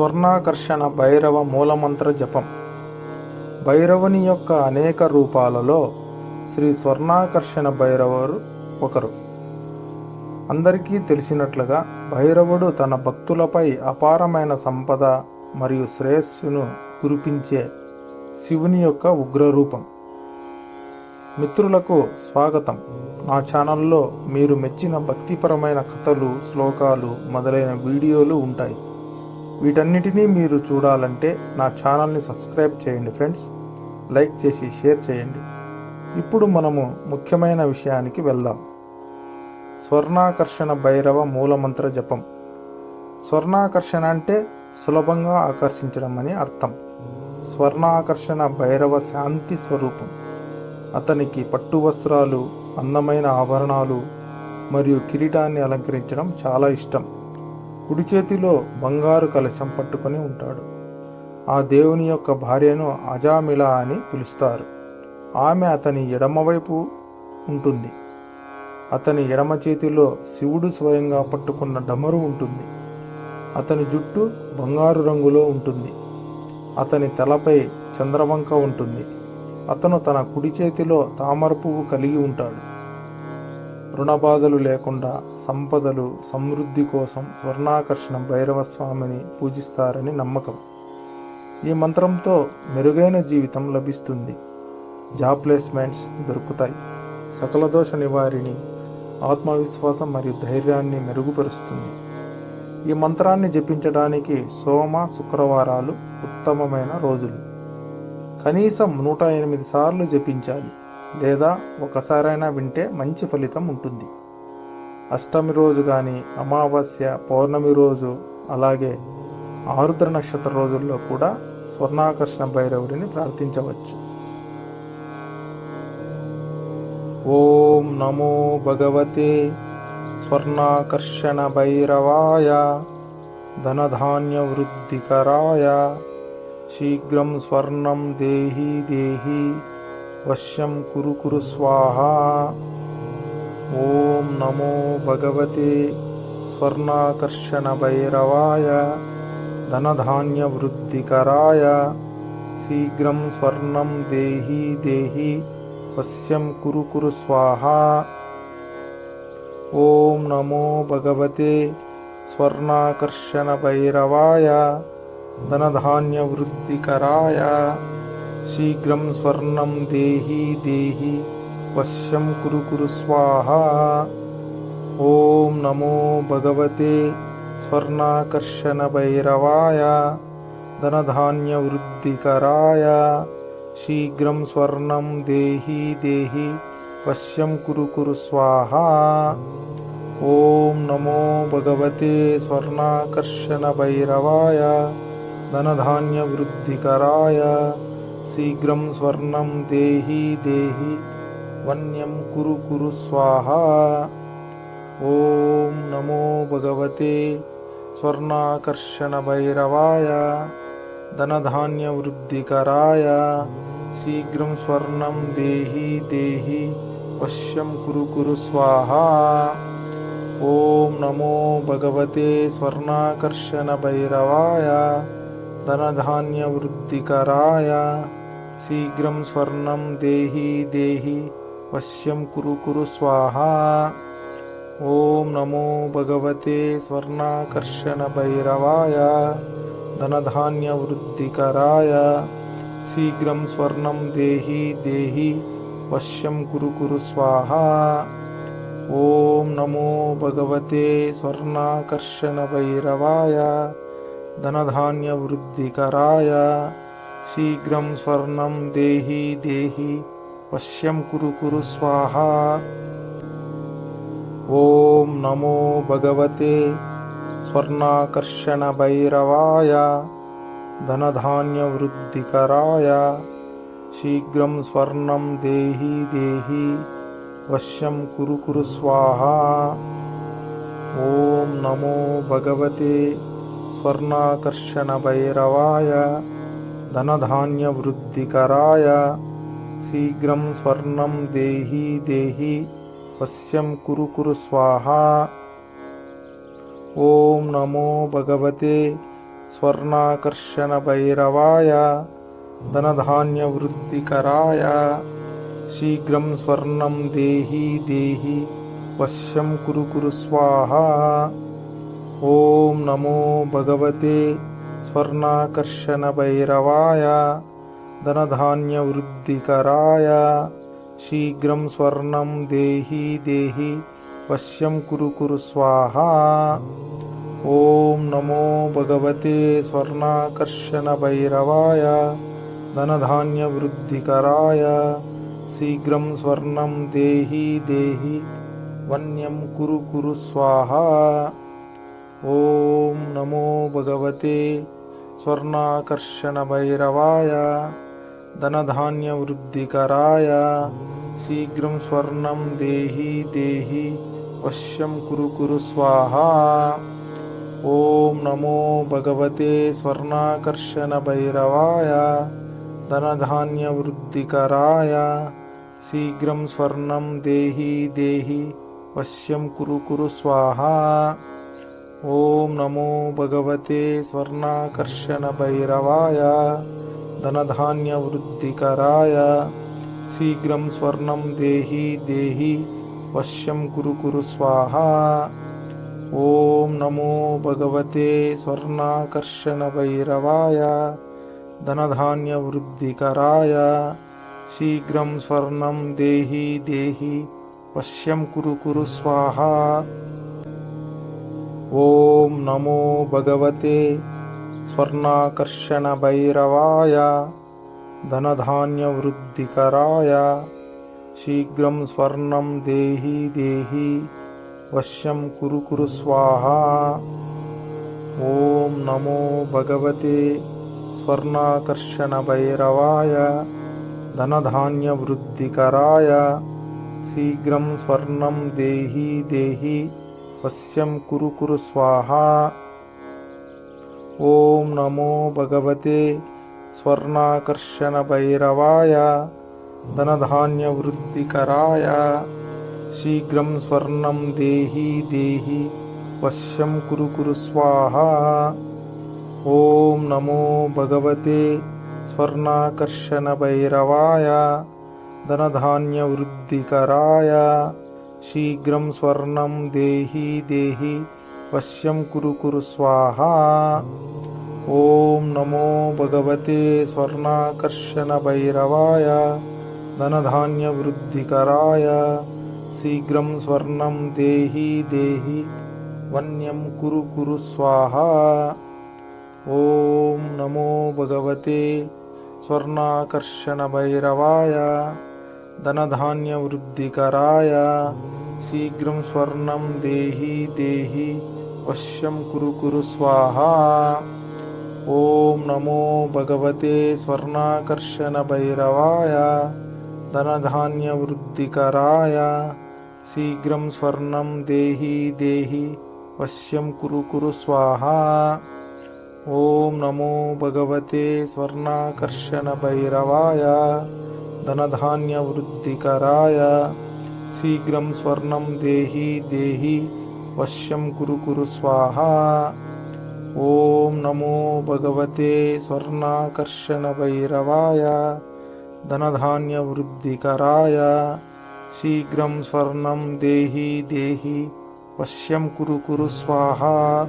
స్వర్ణాకర్షణ భైరవ మూలమంత్ర జపం. భైరవుని యొక్క అనేక రూపాలలో శ్రీ స్వర్ణాకర్షణ భైరవుడు ఒకరు. అందరికీ తెలిసినట్లుగా భైరవుడు తన భక్తులపై అపారమైన సంపద మరియు శ్రేయస్సును కురిపించే శివుని యొక్క ఉగ్రరూపం. మిత్రులకు స్వాగతం. నా ఛానల్లో మీరు మెచ్చిన భక్తిపరమైన కథలు, శ్లోకాలు మొదలైన వీడియోలు ఉంటాయి. వీటన్నిటినీ మీరు చూడాలంటే నా ఛానల్ని సబ్స్క్రైబ్ చేయండి ఫ్రెండ్స్. లైక్ చేసి షేర్ చేయండి. ఇప్పుడు మనము ముఖ్యమైన విషయానికి వెళ్దాం. స్వర్ణాకర్షణ భైరవ మూలమంత్ర జపం. స్వర్ణాకర్షణ అంటే సులభంగా ఆకర్షించడం అని అర్థం. స్వర్ణాకర్షణ భైరవ శాంతి స్వరూపం. అతనికి పట్టు వస్త్రాలు, అందమైన ఆభరణాలు మరియు కిరీటాన్ని అలంకరించడం చాలా ఇష్టం. కుడి చేతిలో బంగారు కలశం పట్టుకొని ఉంటాడు. ఆ దేవుని యొక్క భార్యను అజామిళ అని పిలుస్తారు. ఆమె అతని ఎడమవైపు ఉంటుంది. అతని ఎడమ చేతిలో శివుడు స్వయంగా పట్టుకున్న డమరు ఉంటుంది. అతని జుట్టు బంగారు రంగులో ఉంటుంది. అతని తలపై చంద్రవంక ఉంటుంది. అతను తన కుడి చేతిలో తామర పువ్వు కలిగి ఉంటాడు. రుణబాధలు లేకుండా సంపదలు, సమృద్ధి కోసం స్వర్ణాకర్షణ భైరవ స్వామిని పూజిస్తారని నమ్మకం. ఈ మంత్రంతో మెరుగైన జీవితం లభిస్తుంది. జాబ్ ప్లేస్మెంట్స్ దొరుకుతాయి. సకల దోష నివారిణి, ఆత్మవిశ్వాసం మరియు ధైర్యాన్ని మెరుగుపరుస్తుంది. ఈ మంత్రాన్ని జపించడానికి సోమ, శుక్రవారాలు ఉత్తమమైన రోజులు. కనీసం 108 సార్లు జపించాలి, లేదా ఒకసారైనా వింటే మంచి ఫలితం ఉంటుంది. అష్టమి రోజు కానీ, అమావాస్య, పౌర్ణమి రోజు, అలాగే ఆరుద్ర నక్షత్ర రోజుల్లో కూడా స్వర్ణాకర్షణ భైరవుడిని ప్రార్థించవచ్చు. ఓం నమో భగవతే స్వర్ణాకర్షణ భైరవాయ ధనధాన్య వృద్ధికరాయ శీఘ్రం స్వర్ణం దేహి దేహి వశ్యం కురు కురు స్వాహా. ఓం నమో భగవతే స్వర్ణాకర్షణ భైరవాయ ధనధాన్య వృద్ధికరాయ శీఘ్రం స్వర్ణం దేహి దేహి వశ్యం కురు కురు స్వాహా. ఓం నమో భగవతే స్వర్ణాకర్షణ భైరవాయ ధనధాన్య వృద్ధికరాయ శీఘ్రం స్వర్ణం దేహి దేహి వశ్యం కురు కురు స్వాహా. ఓం నమో భగవతే స్వర్ణాకర్షణ భైరవాయ ధనధాన్య వృద్ధికరాయ శీఘ్రం స్వర్ణం దేహి దేహి వశ్యం కురు కురు స్వాహా. ఓం నమో భగవతే స్వర్ణాకర్షణ భైరవాయ ధనధాన్య వృద్ధికరాయ శీఘ్రం స్వర్ణం దేహి దేహి వన్యం కురు కురు స్వాహా. ఓం నమో భగవతే స్వర్ణాకర్షణ భైరవాయ ధనధాన్య వృద్ధికరాయ శీఘ్రం స్వర్ణం దేహి దేహి వశ్యం కురు కురు స్వాహా. ఓం నమో భగవతే స్వర్ణాకర్షణ భైరవాయ ధనధాన్య వృద్ధికరాయ శీఘ్రం స్వర్ణం దేహి దేహి వశ్యం కురు కురు స్వాహా. ఓం నమో భగవతే స్వర్ణాకర్షణ భైరవాయ ధనధాన్య వృద్ధికరాయ శీఘ్రం స్వర్ణం దేహి దేహి వశ్యం కురు కురు స్వాహా. ఓం నమో భగవతే స్వర్ణాకర్షణ భైరవాయ ధనధాన్య వృద్ధికరాయ శీఘ్రం స్వర్ణం దేహి దేహి వశ్యం కురు కురు స్వాహా. ఓం నమో భగవతే స్వర్ణాకర్షణ భైరవాయ ధనధాన్య వృద్ధికరాయ శీఘ్రం స్వర్ణం దేహి దేహి వశ్యం కురు కురు స్వాహా. ఓం నమో భగవతే స్వర్ణాకర్షణ భైరవాయ ధనధాన్య వృద్ధికరాయ శీఘ్రం స్వర్ణం దేహి దేహి వశ్యం కురు కురు స్వాహా. ఓం నమో భగవతే स्वर्णाकर्षणभैरवाय धनधान्यवृद्धिकराय शीघ्रं स्वर्णं देहि देहि वश्यं कुरु कुरु स्वाहा। ओम नमो भगवते स्वर्णाकर्षणभैरवाय धनधान्यवृद्धिकराय शीघ्रं स्वर्णं देहि देहि वश्यं कुरु कुरु स्वाहा। ओम नमो भगवते स्वर्णाकर्षणभैरवाय धनधान्यवृद्धिकराय शीघ्रं स्वर्णं देहि देहि वन्यं कुरु कुरु स्वाहा। ओम नमो भगवते स्वर्णाकर्षणभैरवाय धनधान्यवृद्धिकराय शीघ्रं स्वर्णं देहि देहि वश्यं कुरु कुरु स्वाहा। ओम नमो भगवते स्वर्णाकर्षणभैरवाय धनधान्यवृद्धिकराय शीघ्रं स्वर्णं देहि देहि वश्यं कुरु कुरु स्वाहा। ओम नमो भगवते स्वर्णाकर्षणभैरवाय धनधान्यवृद्धिकराय शीघ्रं स्वर्णं देहि देहि वश्यं कुरु कुरु स्वाहा। ओम नमो भगवते स्वर्णाकर्षणभैरवाय धनधान्यवृद्धिकराय शीघ्रं स्वर्णं देहि देहि वश्यं कुरु कुरु स्वाहा। ओम नमो भगवते स्वर्णाकर्षणभैरवाय धनधान्यवृद्धिकराय शीघ्रं स्वर्णं देहि देहि वश्यं कुरु कुरु स्वाहा। ओम नमो भगवते स्वर्णाकर्षणभैरवाय धनधान्यवृद्धिकराय शीघ्रं स्वर्णं देहि देहि वश्यं कुरु कुरु स्वाहा। ओम नमो भगवते स्वर्णाकर्षणभैरवाय धनधान्यवृद्धिकराय शीघ्रं स्वर्णं देहि देहि वश्यं कुरु कुरु स्वाहा। ओम नमो भगवते स्वर्णाकर्षणभैरवाय धनधान्यवृद्धिकराय शीघ्रं स्वर्णं देहि देहि वश्यं कुरु कुरु स्वाहा। ओम नमो भगवते स्वर्णाकर्षणभैरवाय धनधान्यवृद्धिकराय शीघ्रं स्वर्णं देहि देहि वन्यं कुरु कुरु स्वाहा। ओम नमो भगवते स्वर्णाकर्षणभैरवाय धनधान्यवृद्धिकराय शीघ्रं स्वर्णं देहि देहि वश्यं कुरु कुरु स्वाहा। ओम नमो भगवते स्वर्णाकर्षणभैरवाय धनधान्यवृद्धिकराय शीघ्रं स्वर्णं देहि देहि वश्यं कुरु कुरु स्वाहा। ओम नमो भगवते स्वर्णाकर्षणभैरवाय धनधान्यवृद्धिकराय शीघ्रं स्वर्णं देहि देहि वश्यं कुरु कुरु स्वाहा। ओम नमो भगवते स्वर्णाकर्षणभैरवाय धनधान्यवृद्धिकराय शीघ्रं स्वर्णं देहि देहि वश्यं कुरु कुरु स्वाहा।